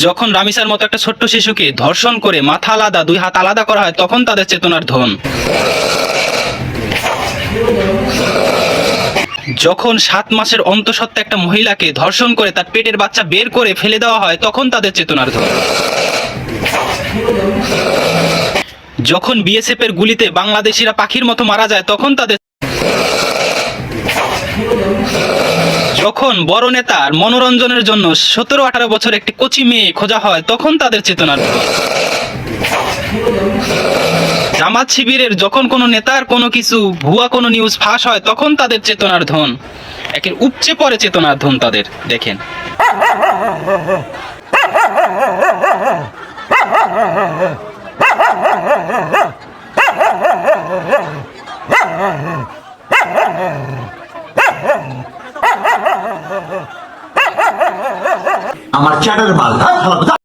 যখন রামিসার মতো একটা ছোট্ট শিশুকে ধর্ষণ করে মাথা আলাদা, দুই হাত আলাদা করা হয়, তখন তাদের চেতনার ধন। যখন 7 মাসের অন্তঃসত্ত্বা একটা মহিলাকে ধর্ষণ করে তার পেটের বাচ্চা বের করে ফেলে দেওয়া হয়, তখন তাদের চেতনার ধন। যখন বিএসএফ এর গুলিতে বাংলাদেশিরা পাখির মতো মারা যায়, তখন তাদের। যখন বড় নেতার মনোরঞ্জনের জন্য 17-18 বছর একটি কচি মেয়ে খোঁজা হয়, তখন তাদের চেতনার ধন। জামাত শিবিরের যখন কোনো নেতার কোনো কিছু ভুয়া কোনো নিউজ ফাঁস হয়, তখন তাদের চেতনার ধন একের উপচে পড়ে চেতনার ধন তাদের। দেখেন, আমার চ্যাটার বাল